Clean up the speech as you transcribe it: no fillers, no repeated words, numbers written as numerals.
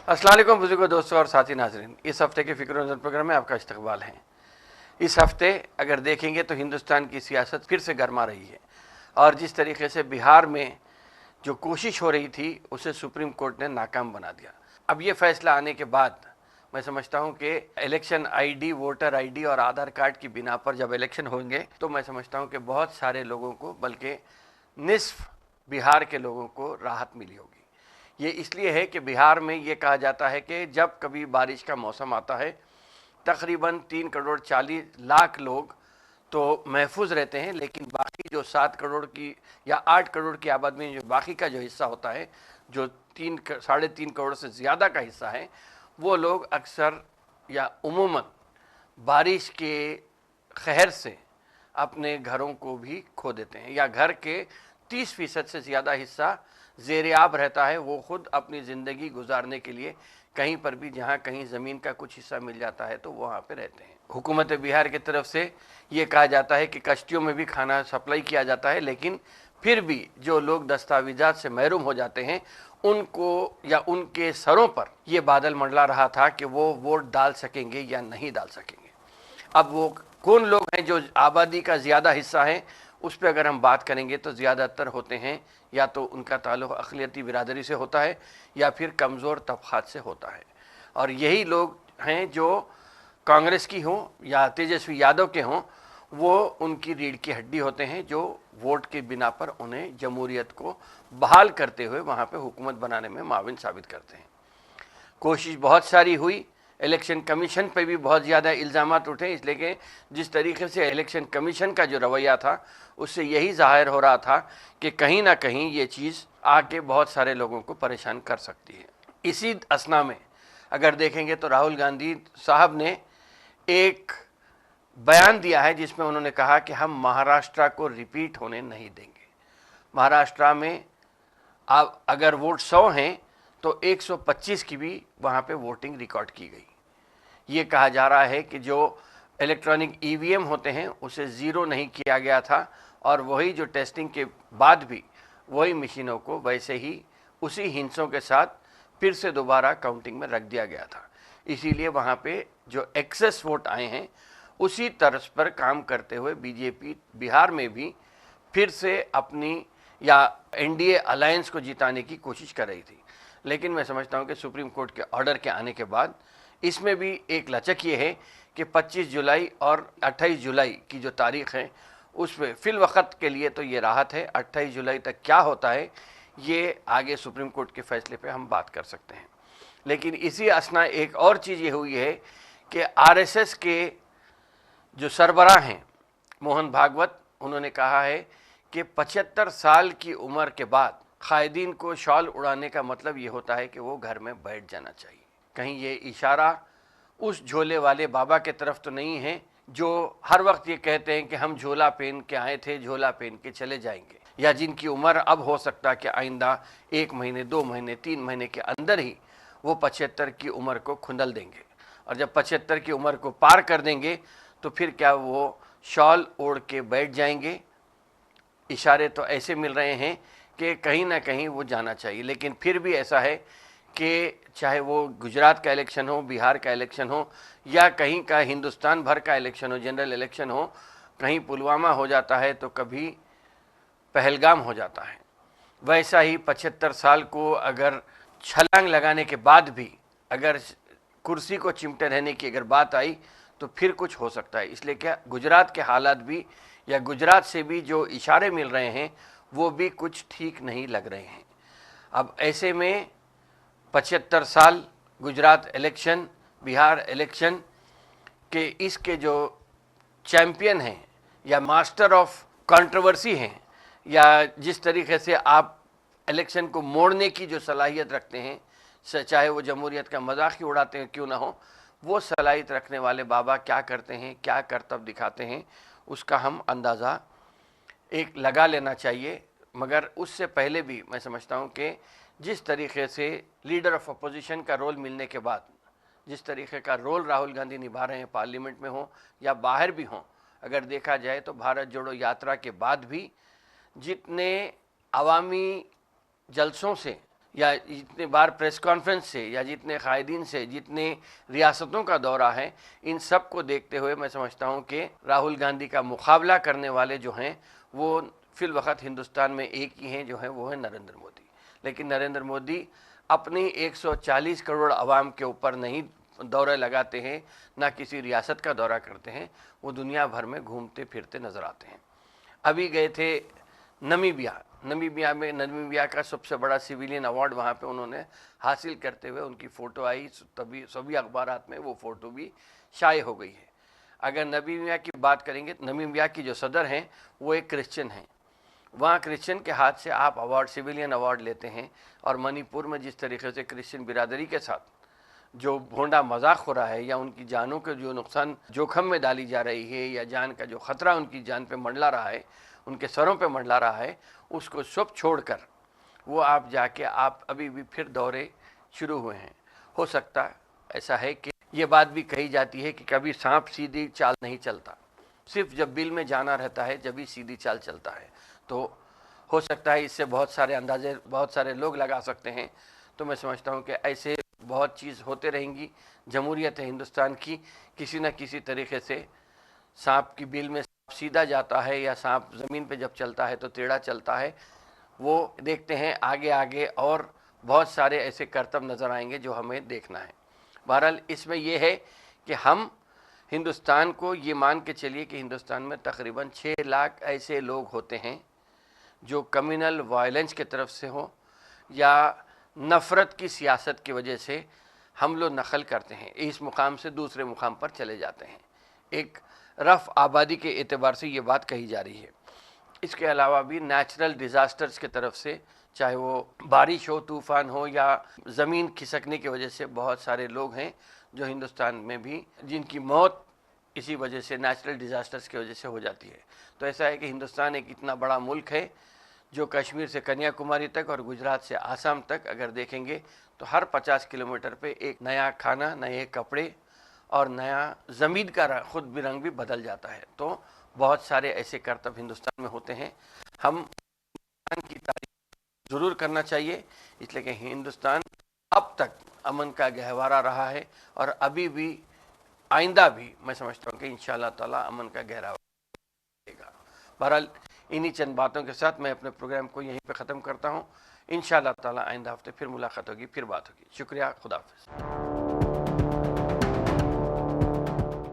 अस्सलाम वालेकुम बुजुर्गों, दोस्तों और साथी नाज़रीन, इस हफ्ते के फ़िक्र नज़र प्रोग्राम में आपका इस्तकबाल है। इस हफ्ते अगर देखेंगे तो हिंदुस्तान की सियासत फिर से गर्मा रही है और जिस तरीके से बिहार में जो कोशिश हो रही थी उसे सुप्रीम कोर्ट ने नाकाम बना दिया। अब ये फैसला आने के बाद मैं समझता हूँ कि इलेक्शन आईडी, वोटर आईडी और आधार कार्ड की बिना पर जब इलेक्शन होंगे तो मैं समझता हूँ कि बहुत सारे लोगों को, बल्कि निसफ बिहार के लोगों को राहत मिली होगी। ये इसलिए है कि बिहार में ये कहा जाता है कि जब कभी बारिश का मौसम आता है तकरीबन 3 करोड़ 40 लाख लोग तो महफूज रहते हैं, लेकिन बाकी जो 7 करोड़ की या 8 करोड़ की आबादी में जो बाकी का जो हिस्सा होता है, जो 3 साढ़े 3 करोड़ से ज़्यादा का हिस्सा है, वो लोग अक्सर या उमूमन बारिश के कहर से अपने घरों को भी खो देते हैं या घर के 30% से ज़्यादा हिस्सा ज़ेर आब रहता है। वो खुद अपनी ज़िंदगी गुजारने के लिए कहीं पर भी जहाँ कहीं ज़मीन का कुछ हिस्सा मिल जाता है तो वहाँ पे रहते हैं। हुकूमत बिहार की तरफ से ये कहा जाता है कि कश्तियों में भी खाना सप्लाई किया जाता है, लेकिन फिर भी जो लोग दस्तावेजात से महरूम हो जाते हैं उनको या उनके सरों पर यह बादल मंडला रहा था कि वो वोट डाल सकेंगे या नहीं डाल सकेंगे। अब वो कौन लोग हैं जो आबादी का ज़्यादा हिस्सा है, उस पर अगर हम बात करेंगे तो ज़्यादातर होते हैं या तो उनका ताल्लुक़ अक़लियती बिरादरी से होता है या फिर कमज़ोर तबक़ात से होता है, और यही लोग हैं जो कांग्रेस की हों या तेजस्वी यादव के हों, वो उनकी रीढ़ की हड्डी होते हैं जो वोट के बिना पर उन्हें जमहूरियत को बहाल करते हुए वहाँ पे हुकूमत बनाने में माविन साबित करते हैं। कोशिश बहुत सारी हुई, इलेक्शन कमीशन पे भी बहुत ज़्यादा इल्ज़ामात उठे, इसलिए कि जिस तरीके से इलेक्शन कमीशन का जो रवैया था उससे यही ज़ाहिर हो रहा था कि कहीं ना कहीं ये चीज़ आके बहुत सारे लोगों को परेशान कर सकती है। इसी असना में अगर देखेंगे तो राहुल गांधी साहब ने एक बयान दिया है जिसमें उन्होंने कहा कि हम महाराष्ट्र को रिपीट होने नहीं देंगे। महाराष्ट्र में अब अगर वोट 100 हैं तो 125 की भी वहाँ पे वोटिंग रिकॉर्ड की गई। ये कहा जा रहा है कि जो इलेक्ट्रॉनिक ईवीएम होते हैं उसे ज़ीरो नहीं किया गया था और वही जो टेस्टिंग के बाद भी वही मशीनों को वैसे ही उसी हिंसों के साथ फिर से दोबारा काउंटिंग में रख दिया गया था। इसीलिए वहाँ पे जो एक्सेस वोट आए हैं उसी तर्ज पर काम करते हुए बीजेपी बिहार में भी फिर से अपनी या एनडीए अलायंस को जिताने की कोशिश कर रही थी। लेकिन मैं समझता हूँ कि सुप्रीम कोर्ट के ऑर्डर के आने के बाद इसमें भी एक लचक ये है कि 25 जुलाई और 28 जुलाई की जो तारीख़ है उस पर फ़िलवक़्त के लिए तो ये राहत है। 28 जुलाई तक क्या होता है ये आगे सुप्रीम कोर्ट के फैसले पे हम बात कर सकते हैं। लेकिन इसी असना एक और चीज़ ये हुई है कि आरएसएस के जो सरबराह हैं मोहन भागवत, उन्होंने कहा है कि 75 साल की उम्र के बाद कायदीन को शॉल उड़ाने का मतलब ये होता है कि वो घर में बैठ जाना चाहिए। कहीं ये इशारा उस झोले वाले बाबा के तरफ तो नहीं है जो हर वक्त ये कहते हैं कि हम झोला पहन के आए थे, झोला पहन के चले जाएंगे, या जिनकी उम्र अब हो सकता है कि आइंदा 1 महीने, 2 महीने, 3 महीने के अंदर ही वो 75 की उम्र को खुंदल देंगे, और जब 75 की उम्र को पार कर देंगे तो फिर क्या वो शॉल ओढ़ के बैठ जाएंगे। इशारे तो ऐसे मिल रहे हैं कि कहीं ना कहीं वो जाना चाहिए। लेकिन फिर भी ऐसा है कि चाहे वो गुजरात का इलेक्शन हो, बिहार का इलेक्शन हो या कहीं का हिंदुस्तान भर का इलेक्शन हो, जनरल इलेक्शन हो, कहीं पुलवामा हो जाता है तो कभी पहलगाम हो जाता है। वैसा ही 75 साल को अगर छलांग लगाने के बाद भी अगर कुर्सी को चिमटे रहने की अगर बात आई तो फिर कुछ हो सकता है। इसलिए क्या गुजरात के हालात भी या गुजरात से भी जो इशारे मिल रहे हैं वो भी कुछ ठीक नहीं लग रहे हैं। अब ऐसे में 75 साल गुजरात इलेक्शन, बिहार इलेक्शन के इसके जो चैम्पियन हैं या मास्टर ऑफ कंट्रोवर्सी हैं या जिस तरीके से आप इलेक्शन को मोड़ने की जो सलाहियत रखते हैं, चाहे वो जमहूरियत का मजाक ही उड़ाते हैं क्यों ना हो, वो सलाहियत रखने वाले बाबा क्या करते हैं, क्या करतब दिखाते हैं, उसका हम अंदाज़ा एक लगा लेना चाहिए। मगर उससे पहले भी मैं समझता हूँ कि जिस तरीके से लीडर ऑफ अपोजिशन का रोल मिलने के बाद जिस तरीके का रोल राहुल गांधी निभा रहे हैं, पार्लियामेंट में हो या बाहर भी हों, अगर देखा जाए तो भारत जोड़ो यात्रा के बाद भी जितने अवामी जलसों से या जितने बार प्रेस कॉन्फ्रेंस से या जितने कायदीन से जितने रियासतों का दौरा है, इन सब को देखते हुए मैं समझता हूँ कि राहुल गांधी का मुकाबला करने वाले जो हैं वो फिल वक्त हिंदुस्तान में एक ही हैं, जो है वो है नरेंद्र मोदी। लेकिन नरेंद्र मोदी अपनी 140 करोड़ आवाम के ऊपर नहीं दौरे लगाते हैं, ना किसी रियासत का दौरा करते हैं, वो दुनिया भर में घूमते फिरते नज़र आते हैं। अभी गए थे नमीबिया में, नमीबिया का सबसे बड़ा सिविलियन अवार्ड वहाँ पे उन्होंने हासिल करते हुए उनकी फ़ोटो आई, तभी सभी अखबारात में वो फ़ोटो भी शाये हो गई है। अगर नमीबिया की बात करेंगे, नमीबिया की जो सदर हैं वो एक क्रिश्चियन हैं। वहाँ क्रिश्चियन के हाथ से आप अवार्ड, सिविलियन अवार्ड लेते हैं, और मणिपुर में जिस तरीके से क्रिश्चियन बिरादरी के साथ जो भोंडा मजाक हो रहा है या उनकी जानों के जो नुकसान जोखम में डाली जा रही है या जान का जो ख़तरा उनकी जान पे मंडला रहा है, उनके सरों पे मंडला रहा है, उसको सब छोड़कर वो आप जाके आप अभी भी फिर दौरे शुरू हुए हैं। हो सकता ऐसा है कि ये बात भी कही जाती है कि कभी सांप सीधी चाल नहीं चलता, सिर्फ जब बिल में जाना रहता है जब ही सीधी चाल चलता है। तो हो सकता है इससे बहुत सारे अंदाजे बहुत सारे लोग लगा सकते हैं। तो मैं समझता हूँ कि ऐसे बहुत चीज़ होते रहेंगी। जमहूरियत है हिंदुस्तान की, किसी न किसी तरीके से सांप की बिल में सीधा जाता है या सांप ज़मीन पे जब चलता है तो टेढ़ा चलता है। वो देखते हैं आगे आगे, और बहुत सारे ऐसे करतब नज़र आएंगे जो हमें देखना है। बहरहाल इसमें यह है कि हम हिंदुस्तान को ये मान के चलिए कि हिंदुस्तान में तकरीबन 6 लाख ऐसे लोग होते हैं जो कम्युनल वायलेंस की तरफ से हो या नफ़रत की सियासत की वजह से हम लोग नकल करते हैं, इस मुकाम से दूसरे मुकाम पर चले जाते हैं। एक रफ़ आबादी के एतबार से ये बात कही जा रही है। इसके अलावा भी नेचुरल डिज़ास्टर्स की तरफ से, चाहे वो बारिश हो, तूफ़ान हो या ज़मीन खिसकने की वजह से, बहुत सारे लोग हैं जो हिंदुस्तान में भी जिनकी मौत इसी वजह से, नेचुरल डिज़ास्टर्स की वजह से हो जाती है। तो ऐसा है कि हिंदुस्तान एक इतना बड़ा मुल्क है जो कश्मीर से कन्याकुमारी तक और गुजरात से आसाम तक अगर देखेंगे तो हर 50 किलोमीटर पे एक नया खाना, नए कपड़े और नया ज़मीन का खुद भी रंग भी बदल जाता है। तो बहुत सारे ऐसे करतब हिंदुस्तान में होते हैं। हम हिंदुस्तान की तारीफ ज़रूर करना चाहिए, इसलिए कि हिंदुस्तान अब तक अमन का गहवारा रहा है और अभी भी आइंदा भी मैं समझता हूँ कि इंशाअल्लाह ताला अमन का गहरावा रहेगा। बहरहाल इन्हीं चंद बातों के साथ मैं अपने प्रोग्राम को यहीं पे ख़त्म करता हूँ। इंशाअल्लाह ताला आइंदा हफ्ते फिर मुलाकात होगी, फिर बात होगी। शुक्रिया, खुदा हाफ़िज़।